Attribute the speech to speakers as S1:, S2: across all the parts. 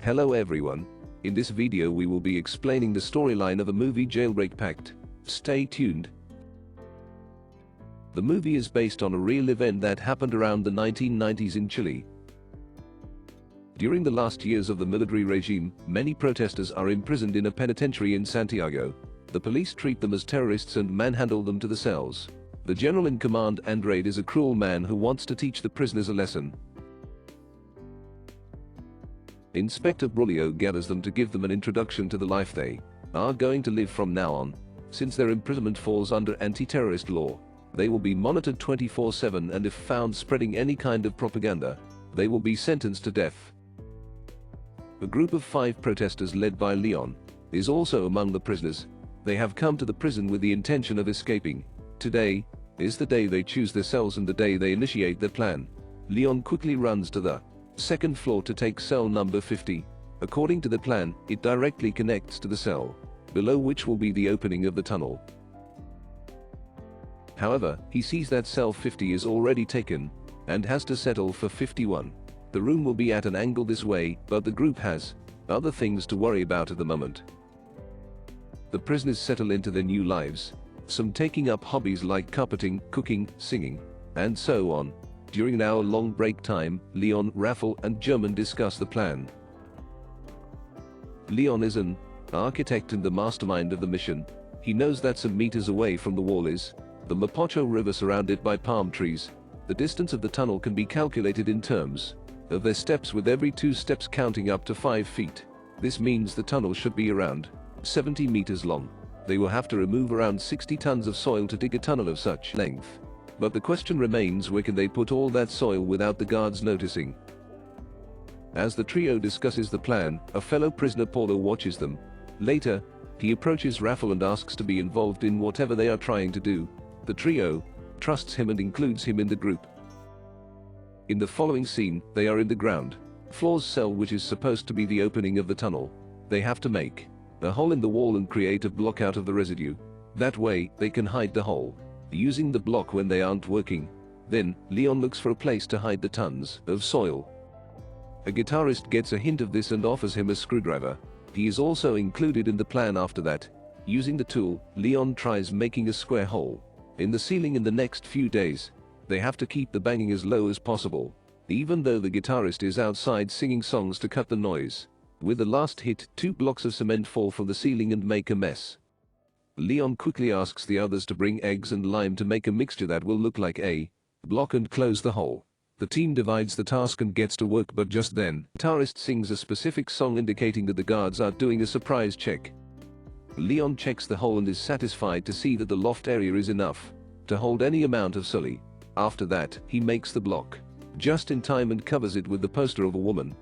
S1: Hello everyone. In this video we will be explaining the storyline of the movie Jailbreak Pact. Stay tuned. The movie is based on a real event that happened around the 1990s in Chile. During the last years of the military regime, many protesters are imprisoned in a penitentiary in Santiago. The police treat them as terrorists and manhandle them to the cells. The general in command, Andrade, is a cruel man who wants to teach the prisoners a lesson. Inspector Brulio gathers them to give them an introduction to the life they are going to live from now on. Since their imprisonment falls under anti-terrorist law, they will be monitored 24/7, and if found spreading any kind of propaganda, they will be sentenced to death. A group of 5 protesters led by Leon is also among the prisoners. They have come to the prison with the intention of escaping. Today is the day they choose their cells and the day they initiate their plan. Leon quickly runs to the second floor to take cell number 50. According to the plan, it directly connects to the cell below, which will be the opening of the tunnel. However, he sees that cell 50 is already taken and has to settle for 51. The room will be at an angle this way, but the group has other things to worry about at the moment. The prisoners settle into their new lives, some taking up hobbies like carpeting, cooking, singing, and so on. During an hour-long break time, Leon, Raffle, and German discuss the plan. Leon is an architect and the mastermind of the mission. He knows that some meters away from the wall is the Mapocho River surrounded by palm trees. The distance of the tunnel can be calculated in terms of their steps, with every 2 steps counting up to 5 feet. This means the tunnel should be around 70 meters long. They will have to remove around 60 tons of soil to dig a tunnel of such length. But the question remains, where can they put all that soil without the guards noticing? As the trio discusses the plan, a fellow prisoner, Paulo, watches them. Later, he approaches Raffle and asks to be involved in whatever they are trying to do. The trio trusts him and includes him in the group. In the following scene, they are in the ground floor's cell, which is supposed to be the opening of the tunnel. They have to make a hole in the wall and create a block out of the residue. That way, they can hide the hole using the block when they aren't working. Then, Leon looks for a place to hide the tons of soil. A guitarist gets a hint of this and offers him a screwdriver. He is also included in the plan. After that, using the tool, Leon tries making a square hole in the ceiling. In the next few days, they have to keep the banging as low as possible, even though the guitarist is outside singing songs to cut the noise. With the last hit, 2 blocks of cement fall from the ceiling and make a mess. Leon quickly asks the others to bring eggs and lime to make a mixture that will look like a block and close the hole. The team divides the task and gets to work, but just then, the guitarist sings a specific song indicating that the guards are doing a surprise check. Leon checks the hole and is satisfied to see that the loft area is enough to hold any amount of sully. After that, he makes the block just in time and covers it with the poster of a woman.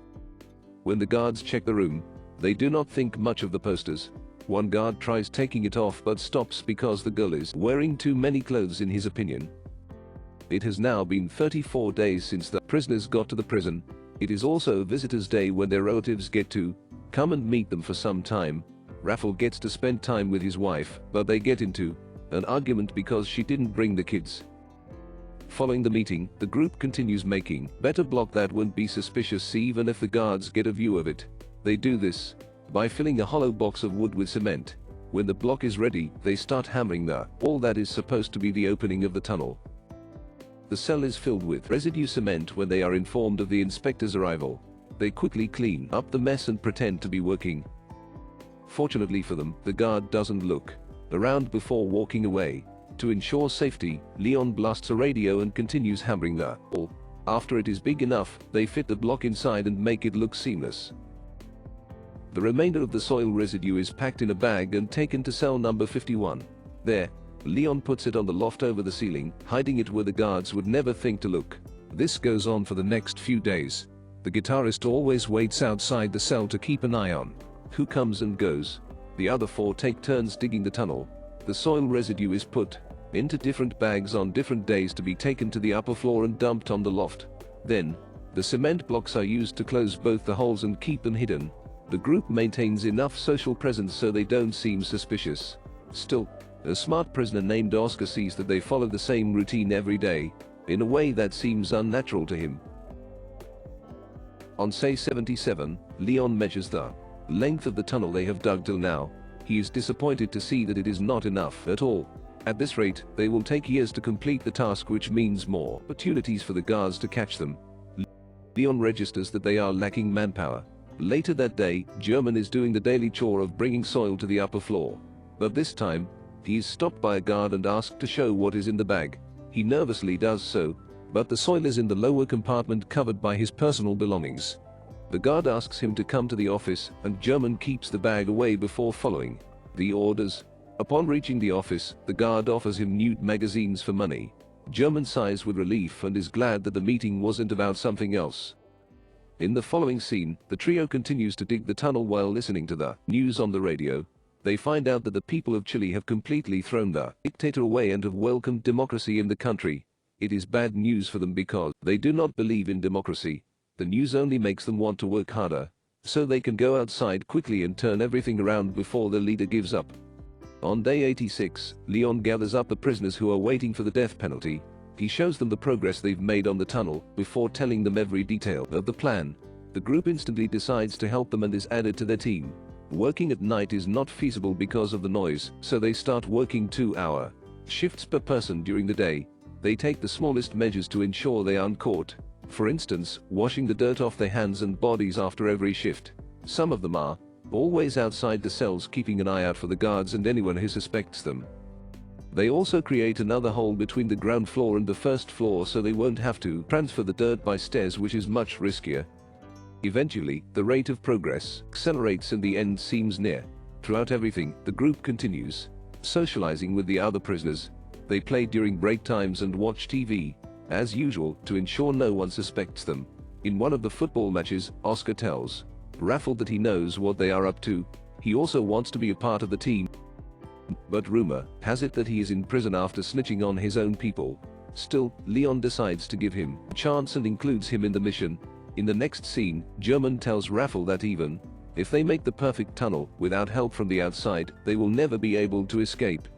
S1: When the guards check the room, they do not think much of the posters. One guard tries taking it off but stops because the girl is wearing too many clothes in his opinion. It has now been 34 days since the prisoners got to the prison. It is also Visitors' Day, when their relatives get to come and meet them for some time. Raffle gets to spend time with his wife, but they get into an argument because she didn't bring the kids. Following the meeting, the group continues making better block that won't be suspicious even if the guards get a view of it. They do this by filling a hollow box of wood with cement. When the block is ready, they start hammering the wall that is supposed to be the opening of the tunnel. The cell is filled with residue cement. When they are informed of the inspector's arrival, they quickly clean up the mess and pretend to be working. Fortunately for them, the guard doesn't look around before walking away. To ensure safety, Leon blasts a radio and continues hammering the wall. After it is big enough, they fit the block inside and make it look seamless. The remainder of the soil residue is packed in a bag and taken to cell number 51. There, Leon puts it on the loft over the ceiling, hiding it where the guards would never think to look. This goes on for the next few days. The guitarist always waits outside the cell to keep an eye on who comes and goes. The other 4 take turns digging the tunnel. The soil residue is put into different bags on different days to be taken to the upper floor and dumped on the loft. Then, the cement blocks are used to close both the holes and keep them hidden. The group maintains enough social presence so they don't seem suspicious. Still, a smart prisoner named Oscar sees that they follow the same routine every day, in a way that seems unnatural to him. On say 77, Leon measures the length of the tunnel they have dug till now. He is disappointed to see that it is not enough at all. At this rate, they will take years to complete the task, which means more opportunities for the guards to catch them. Leon registers that they are lacking manpower. Later that day, German is doing the daily chore of bringing soil to the upper floor. But this time, he is stopped by a guard and asked to show what is in the bag. He nervously does so, but the soil is in the lower compartment covered by his personal belongings. The guard asks him to come to the office, and German keeps the bag away before following the orders. Upon reaching the office, the guard offers him nude magazines for money. German sighs with relief and is glad that the meeting wasn't about something else. In the following scene, the trio continues to dig the tunnel while listening to the news on the radio. They find out that the people of Chile have completely thrown the dictator away and have welcomed democracy in the country. It is bad news for them because they do not believe in democracy. The news only makes them want to work harder, so they can go outside quickly and turn everything around before their leader gives up. On day 86, Leon gathers up the prisoners who are waiting for the death penalty. He shows them the progress they've made on the tunnel before telling them every detail of the plan. The group instantly decides to help them and is added to their team. Working at night is not feasible because of the noise, so they start working 2-hour shifts per person during the day. They take the smallest measures to ensure they aren't caught. For instance, washing the dirt off their hands and bodies after every shift. Some of them are always outside the cells, keeping an eye out for the guards and anyone who suspects them. They also create another hole between the ground floor and the first floor so they won't have to transfer the dirt by stairs, which is much riskier. Eventually, the rate of progress accelerates and the end seems near. Throughout everything, the group continues socializing with the other prisoners. They play during break times and watch TV, as usual, to ensure no one suspects them. In one of the football matches, Oscar tells Raffle that he knows what they are up to. He also wants to be a part of the team, but rumor has it that he is in prison after snitching on his own people. Still, Leon decides to give him a chance and includes him in the mission. In the next scene, German tells Raffle that even if they make the perfect tunnel without help from the outside, they will never be able to escape.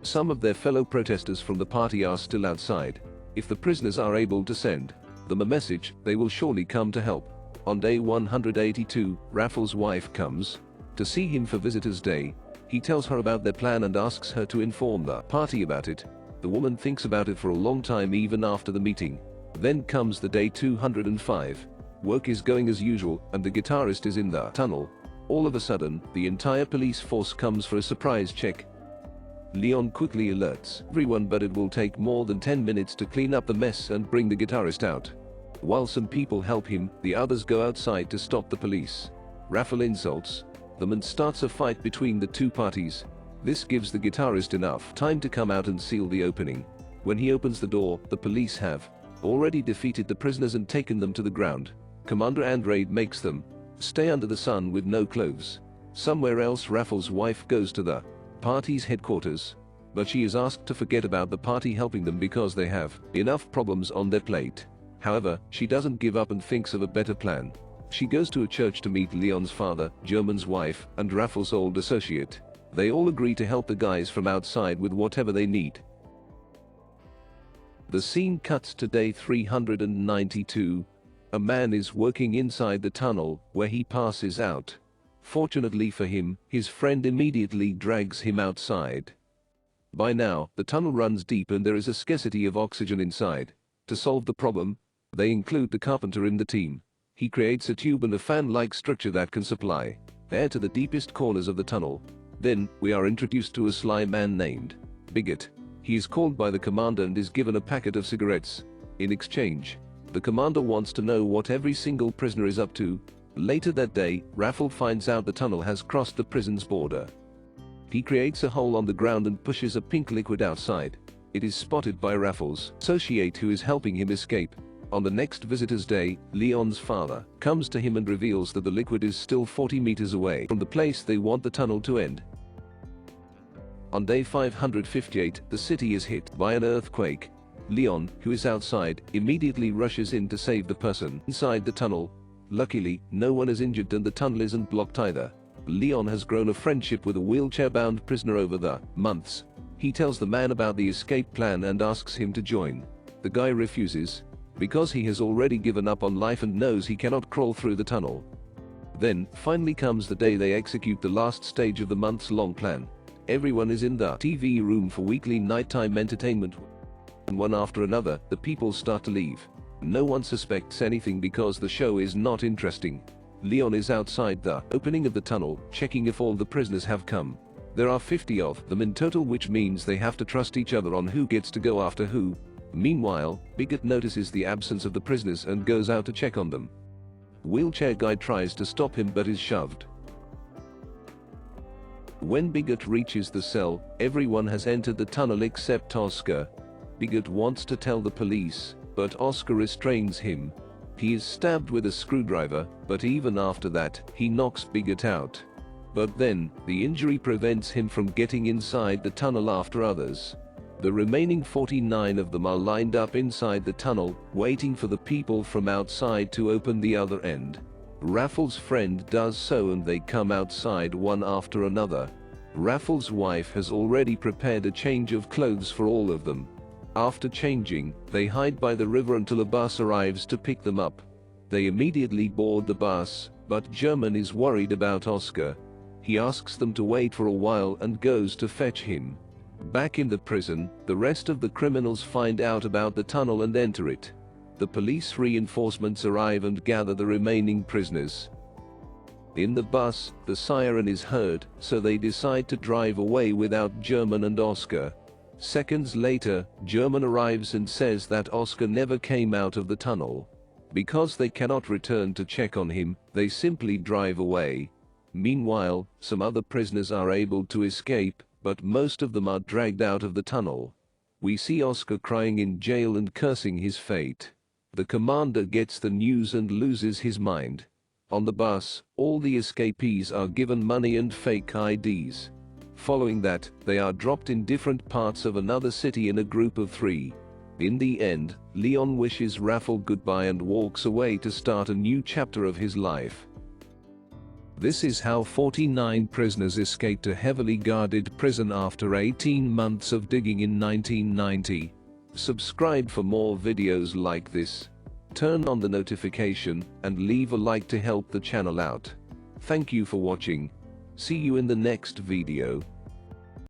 S1: Some of their fellow protesters from the party are still outside. If the prisoners are able to send them a message, they will surely come to help. On day 182, Raffle's wife comes to see him for Visitors' Day. He tells her about their plan and asks her to inform the party about it. The woman thinks about it for a long time even after the meeting. Then comes the day 205. Work is going as usual and the guitarist is in the tunnel. All of a sudden, the entire police force comes for a surprise check. Leon quickly alerts everyone, but it will take more than 10 minutes to clean up the mess and bring the guitarist out. While some people help him, the others go outside to stop the police. Raffle insults them and starts a fight between the two parties. This gives the guitarist enough time to come out and seal the opening. When he opens the door, the police have already defeated the prisoners and taken them to the ground. Commander Andrade makes them stay under the sun with no clothes. Somewhere else, Raffle's wife goes to the party's headquarters, but she is asked to forget about the party helping them because they have enough problems on their plate. However, she doesn't give up and thinks of a better plan. She goes to a church to meet Leon's father, German's wife, and Raffle's old associate. They all agree to help the guys from outside with whatever they need. The scene cuts to day 392. A man is working inside the tunnel, where he passes out. Fortunately for him, his friend immediately drags him outside. By now, the tunnel runs deep and there is a scarcity of oxygen inside. To solve the problem, they include the carpenter in the team. He creates a tube and a fan-like structure that can supply air to the deepest corners of the tunnel. Then, we are introduced to a sly man named Bigot. He is called by the commander and is given a packet of cigarettes. In exchange, the commander wants to know what every single prisoner is up to. Later that day, Raffle finds out the tunnel has crossed the prison's border. He creates a hole on the ground and pushes a pink liquid outside. It is spotted by Raffle's associate who is helping him escape. On the next Visitors' Day, Leon's father comes to him and reveals that the liquid is still 40 meters away from the place they want the tunnel to end. On day 558, the city is hit by an earthquake. Leon, who is outside, immediately rushes in to save the person inside the tunnel. Luckily, no one is injured and the tunnel isn't blocked either. Leon has grown a friendship with a wheelchair-bound prisoner over the months. He tells the man about the escape plan and asks him to join. The guy refuses. because he has already given up on life and knows he cannot crawl through the tunnel. Then, finally comes the day they execute the last stage of the months-long plan. Everyone is in the TV room for weekly nighttime entertainment, and one after another, the people start to leave. No one suspects anything because the show is not interesting. Leon is outside the opening of the tunnel, checking if all the prisoners have come. There are 50 of them in total, which means they have to trust each other on who gets to go after who. Meanwhile, Bigot notices the absence of the prisoners and goes out to check on them. Wheelchair guy tries to stop him but is shoved. When Bigot reaches the cell, everyone has entered the tunnel except Oscar. Bigot wants to tell the police, but Oscar restrains him. He is stabbed with a screwdriver, but even after that, he knocks Bigot out. But then, the injury prevents him from getting inside the tunnel after others. The remaining 49 of them are lined up inside the tunnel, waiting for the people from outside to open the other end. Raffles' friend does so and they come outside one after another. Raffles' wife has already prepared a change of clothes for all of them. After changing, they hide by the river until a bus arrives to pick them up. They immediately board the bus, but German is worried about Oscar. He asks them to wait for a while and goes to fetch him. Back in the prison, the rest of the criminals find out about the tunnel and enter it. The police reinforcements arrive and gather the remaining prisoners. In the bus, the siren is heard, so they decide to drive away without German and Oscar. Seconds later, German arrives and says that Oscar never came out of the tunnel. Because they cannot return to check on him, they simply drive away. Meanwhile, some other prisoners are able to escape, but most of them are dragged out of the tunnel. We see Oscar crying in jail and cursing his fate. The commander gets the news and loses his mind. On the bus, all the escapees are given money and fake IDs. Following that, they are dropped in different parts of another city in a group of 3. In the end, Leon wishes Raffle goodbye and walks away to start a new chapter of his life. This is how 49 prisoners escaped a heavily guarded prison after 18 months of digging in 1990. Subscribe for more videos like this. Turn on the notification and leave a like to help the channel out. Thank you for watching. See you in the next video.